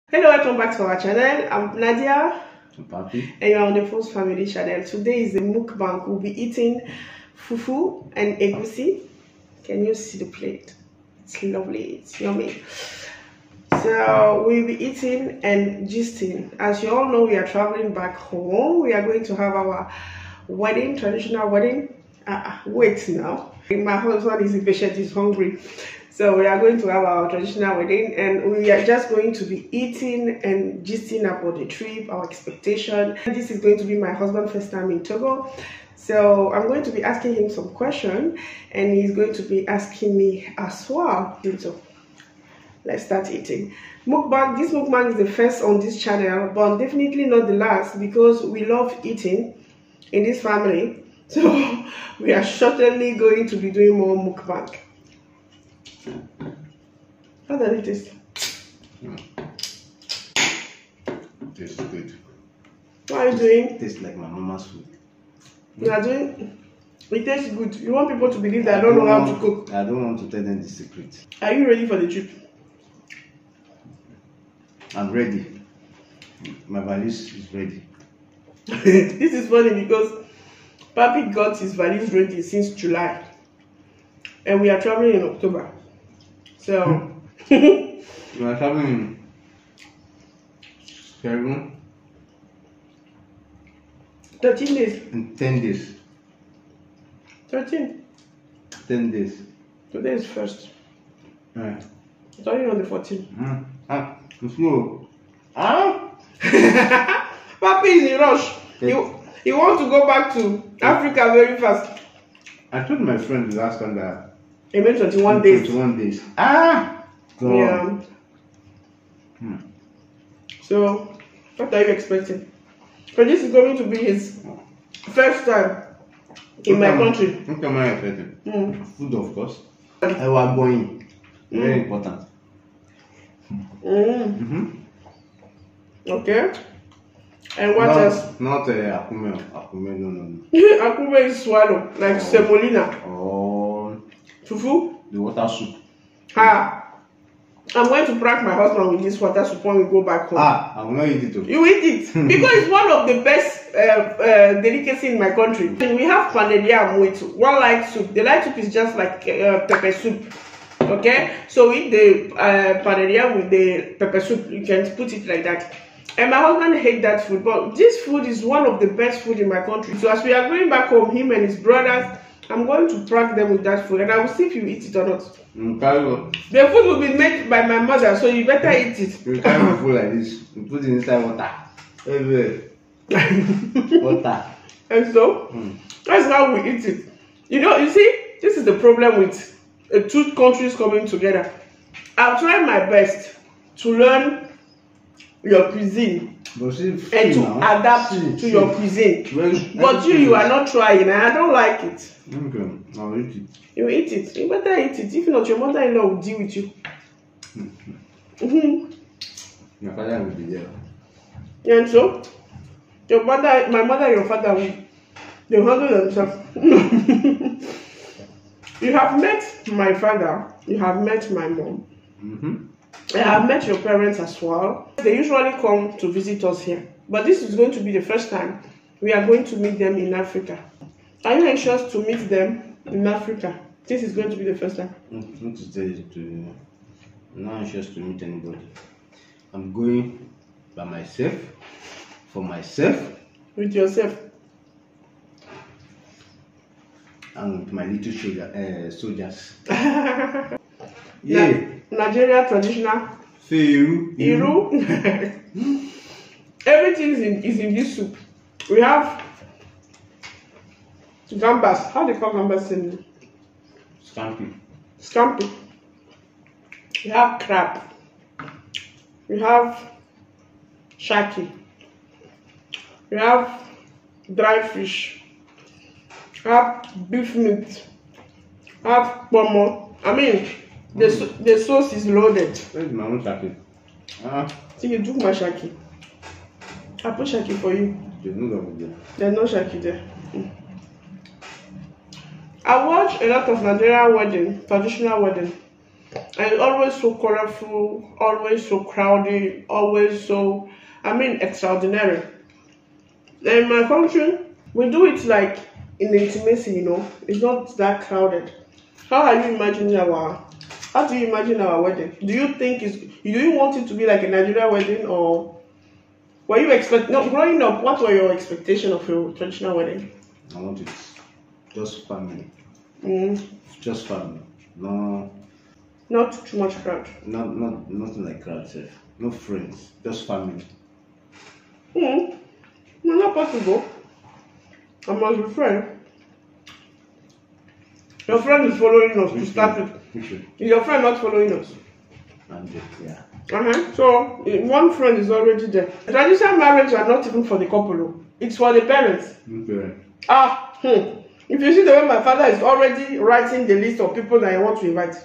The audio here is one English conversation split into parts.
Hello, welcome back to our channel. I'm Nadia. I'm Papi. And you're on the First Family channel. Today is a mukbang. We'll be eating fufu and egusi. Can you see the plate? It's lovely. It's yummy. So we'll be eating and gisting. As you all know, we are traveling back home. We are going to have our wedding, traditional wedding. Wait now. My husband is impatient. He's hungry. So we are going to have our traditional wedding, and we are just going to be eating and gisting about the trip, our expectation. This is going to be my husband's first time in Togo. So I'm going to be asking him some questions, and he's going to be asking me as well. So let's start eating. Mukbang, this mukbang is the first on this channel, but definitely not the last, because we love eating in this family. So we are certainly going to be doing more mukbang. How does it taste? Tastes good. What are you doing? Tastes like my mama's food. You are doing. It tastes good. You want people to believe that I don't know how to cook. I don't want to tell them the secret. Are you ready for the trip? I'm ready. My valise is ready. This is funny because Papi got his valise ready since July, and we are traveling in October. So We are traveling in 13 days. in 10 days. 13. 10 days. Today is first. Right. Starting on the 14th. It's no. Papi is in rush. He wants to go back to Africa very fast. I told my friend the last time that He made 21 days. 21 days. God. Yeah. So, what are you expecting? Because this is going to be his first time in my country. What am I expecting? Food, of course. I was going. Very important. Okay. And what else? Not akume. Akume, no. Akume is swallow, like semolina. Oh, Fufu. the water soup. I'm going to prank my husband with this water soup when we go back home. I will not eat it too. You eat it because it's one of the best delicacy in my country. We have panelia with one light soup. The light soup is just like pepper soup. Okay, so with the panelia with the pepper soup, you can put it like that. And my husband hates that food, but this food is one of the best food in my country. So as we are going back home, him and his brothers, I'm going to prank them with that food, and I will see if you eat it or not. The food will be made by my mother, so you better eat it. You can't food like this. You put it inside water. Everywhere. Water. And so, that's how we eat it. You see, this is the problem with two countries coming together. I'll try my best to learn your cuisine and to adapt to your cuisine. But you are not trying, and I don't like it. Okay, I'll eat it. You eat it. You better eat it. If not, your mother-in-law will deal with you. My father will be there. And so, my mother and your father they'll handle themselves. You have met my father. You have met my mom. I have met your parents as well. They usually come to visit us here. But this is going to be the first time we are going to meet them in Africa. Are you anxious to meet them in Africa? This is going to be the first time. Not to tell you to. I'm not anxious to meet anybody. I'm going by myself, for myself. With yourself. And with my little soldiers. Yeah. Nigeria traditional. Iru. Everything is in this soup. We have gambas. How do you call gambas in? Scampi. We have crab. We have shaki. We have dry fish. We have beef meat. We have pomo. I mean, the sauce is loaded. Where's my own shaki? So you took my shaki. I put shaki for you. There's no double there. There's no shaki there. I watch a lot of Nigerian wedding, traditional wedding. And it's always so colorful, always so crowded, always so, extraordinary. And in my country, we do it like in intimacy, It's not that crowded. How are you imagining how do you imagine our wedding? Do you want it to be like a Nigeria wedding, or were you growing up, what were your expectations of your traditional wedding? I want it just family. Mm, Just family. No, not too much crowd. nothing like crowd sef. No friends. Just family. Mm, no, not possible. I must be friend. Your friend is following us to start with. Which one? Is your friend not following us? And yeah. So one friend is already there. Traditional marriage are not even for the couple. Oh. It's for the parents. Okay. If you see the way my father is already writing the list of people that I want to invite.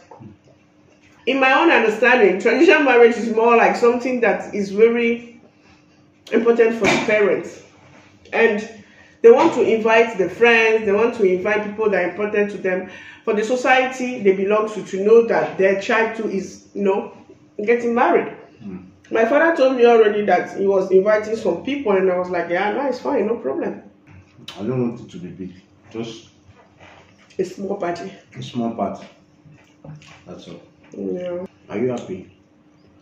In my own understanding, traditional marriage is more like something that is very important for the parents. And they want to invite the friends, they want to invite people that are important to them. For the society they belong to know that their child too is, getting married. My father told me already that he was inviting some people, and I was like, yeah, no, it's fine, no problem. I don't want it to be big. Just A small party. a small part. That's all. Yeah. Are you happy?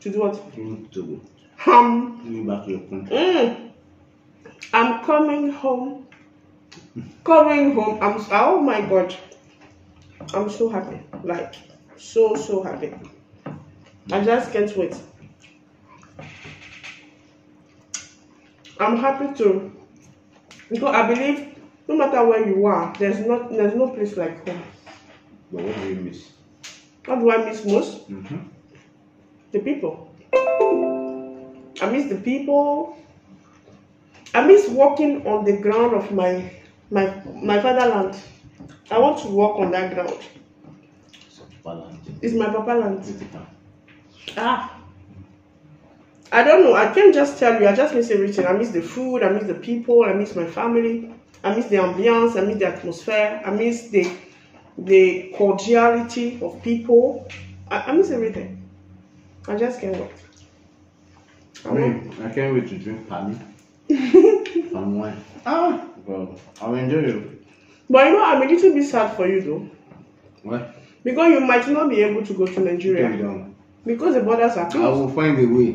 To do what? Going to Um, going back to your country. I'm coming home. Coming home. Oh my God. I'm so happy. Like, so happy. I just can't wait. I'm happy to, because I believe no matter where you are, there's no place like home. But what do you miss? What do I miss most? Mm-hmm. The people. I miss the people. I miss walking on the ground of my fatherland. I want to walk on that ground. It's my papa land. I don't know. I can't just tell you. I just miss everything. I miss the food. I miss the people. I miss my family. I miss the ambience. I miss the atmosphere. I miss the cordiality of people. I miss everything. I just can't wait. I can't wait to drink pani and wine. Well, I'll enjoy it. But I'm a little bit sad for you though. What? Because you might not be able to go to Nigeria. Down. Because the borders are I closed. will find a way.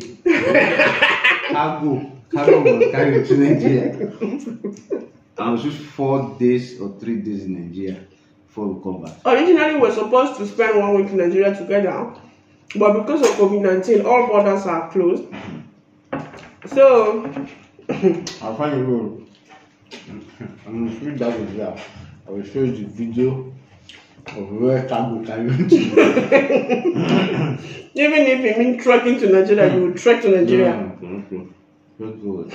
Cargo will carry you to Nigeria. I was just 4 days or 3 days in Nigeria before we come back. Originally, we were supposed to spend 1 week in Nigeria together, but because of COVID-19, all borders are closed. So, I'll find a road. I'm going to speak that with you. I will show you the video of where cargo carry you to. Even if you mean trekking to Nigeria, you will trek to Nigeria. No. Just go.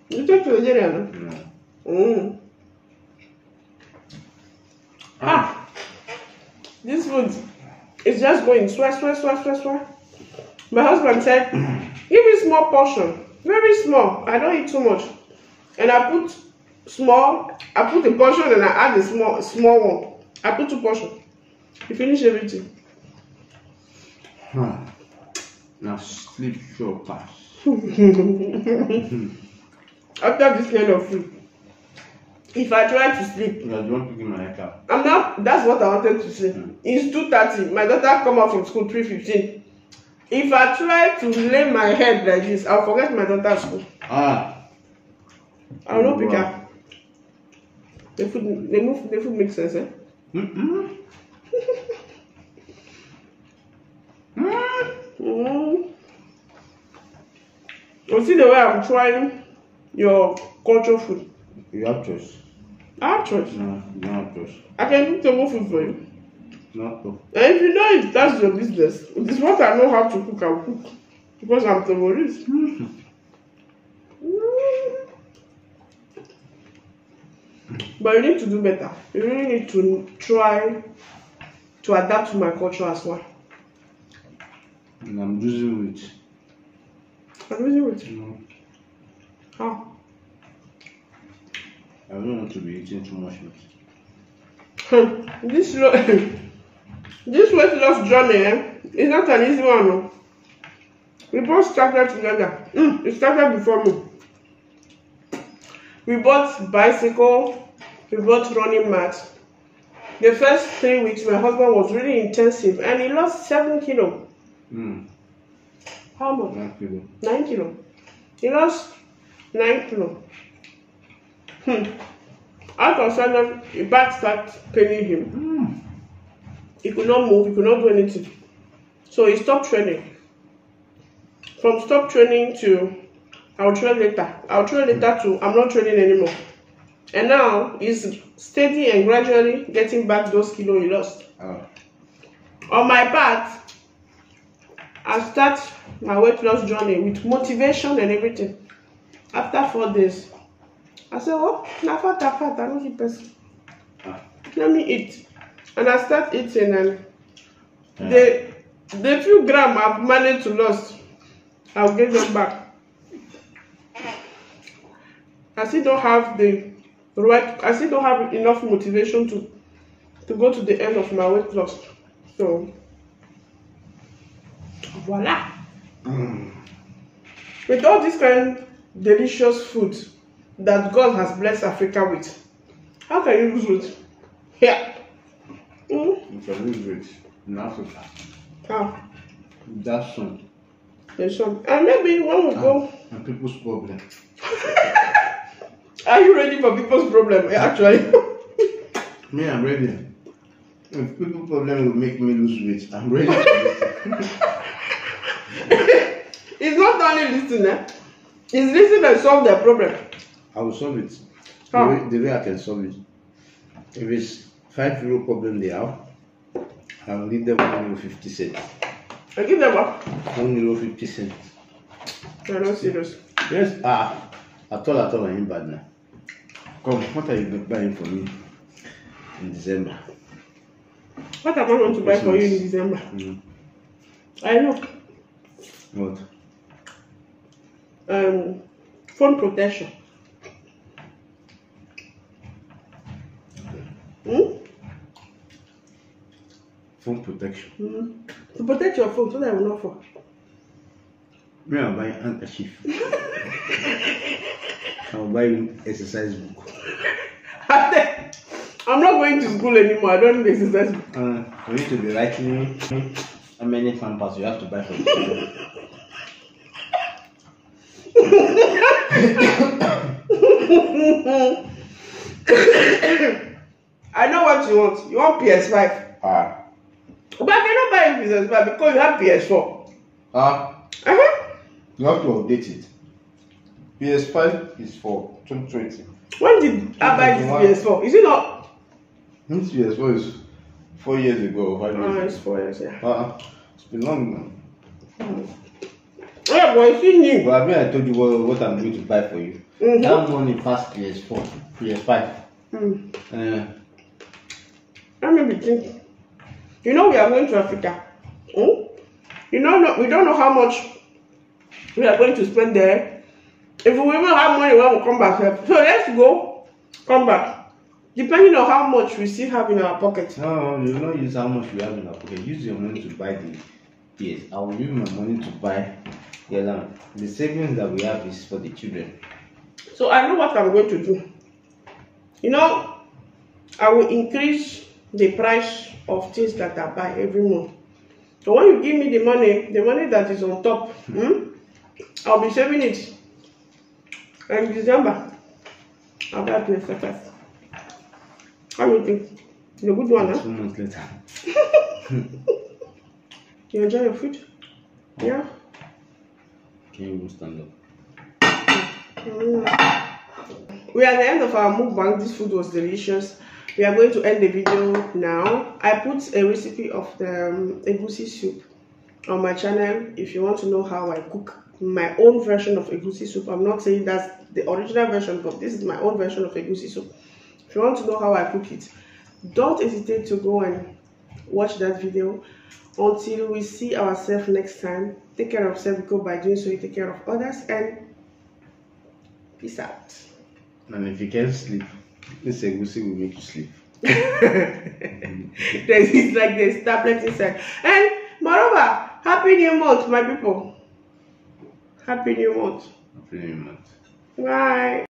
You trek to Nigeria, no? Yeah. This food is just going swear. My husband said, give me small portion, very small. I don't eat too much. And I put a portion and I add a small one. I put 2 portions. You finish everything. Now sleep sure pass. After this kind of food, if I try to sleep, You are the one picking my head up. I'm not. That's what I wanted to say. It's 2:30. My daughter come out from school 3:15. If I try to lay my head like this, I'll forget my daughter's school. I'll not pick her. The food makes sense, eh? You see the way I'm trying your cultural food. You have choice. I have choice. No, you don't have choice. I can cook table food for you. Not to. And if you know it, that's your business. It is what I know how to cook, I'll cook. Because I'm terrorist. But you need to do better. You really need to try to adapt to my culture as well. And I'm losing weight. I'm losing weight. No, How? I don't want to be eating too much meat. This this weight loss journey is not an easy one. No. We both started together. It started before me. We bought bicycle, we bought running mat. The first 3 weeks, my husband was really intensive and he lost 7 kilo. How much? 9 kilo. 9 kilo. He lost 9 kilo. Out of sudden, his back started paining him. He could not move, he could not do anything. So he stopped training. From stop training to I'll train later. I'll train later to I'm not training anymore. And now he's steady and gradually getting back those kilos he lost. On my part, I start my weight loss journey with motivation and everything. After 4 days, I said, oh, fat, I don't keep person. Let me eat. And I start eating and the few grams I've managed to lose, I'll get them back. I still don't have enough motivation to go to the end of my weight loss. So voila. With all this kind of delicious food that God has blessed Africa with, how can you lose weight? Yeah. You can lose weight in Africa. How? That's some. There's some. And maybe when we go. And people's problem. Are you ready for people's problem? Actually. Me, I'm ready. If people's problem will make me lose weight, I'm ready to It's not only listening, it's listening and solve their problem. I will solve it. How? The way I can solve it. If it's €5 problem they have, I'll leave them €1.50. I give them what? €1.50. You're not serious. Yes, at all, I ain't bad now. Come, what are you buying for me in December? What am I going to buy for you in December? I know. What? Phone protection. Phone protection. To protect your phone so that I will not fall. Me, I'm buying handkerchief. I'll buy you exercise book. I'm not going to school anymore. I don't need exercise book. For you to be writing how many pampers you have to buy for the children. I know what you want. You want PS5. But I cannot buy you PS5 because you have PS4. You have to update it. PS5 is for 2020. When did I buy this PS4? Is it not? This PS4 is 4 years ago or 5 years ago. It's 4 years, yeah. It's been long now. Yeah, but it's still new. But I told you what I'm going to buy for you. That money past PS4, PS5. Let me be thinking. You know we are going to Africa. You know, we don't know how much we are going to spend there. If we even have money when we come back here. So let's go, come back. Depending on how much we still have in our pocket. No, you don't use how much we have in our pocket. Use your money to buy the PS. I will use my money to buy the land. The savings that we have is for the children. So I know what I'm going to do. You know, I will increase the price of things that I buy every month. So when you give me the money that is on top, I'll be saving it. And in December, I'll buy PS5. How do you think? It's a good one, huh? 2 months later. You enjoy your food? Yeah? Can you even stand up? We are at the end of our mukbang. This food was delicious. We are going to end the video now. I put a recipe of the egusi soup on my channel. If you want to know how I cook my own version of egusi soup, I'm not saying that's the original version, but this is my own version of egusi soup. If you want to know how I cook it, don't hesitate to go and watch that video. Until we see ourselves next time, take care of yourself, because by doing so you take care of others, and peace out. And if you can't sleep, this egusi will make you sleep. It's like there's tablet inside. And moreover, happy new month, my people. Happy new month. Happy New Month. Bye.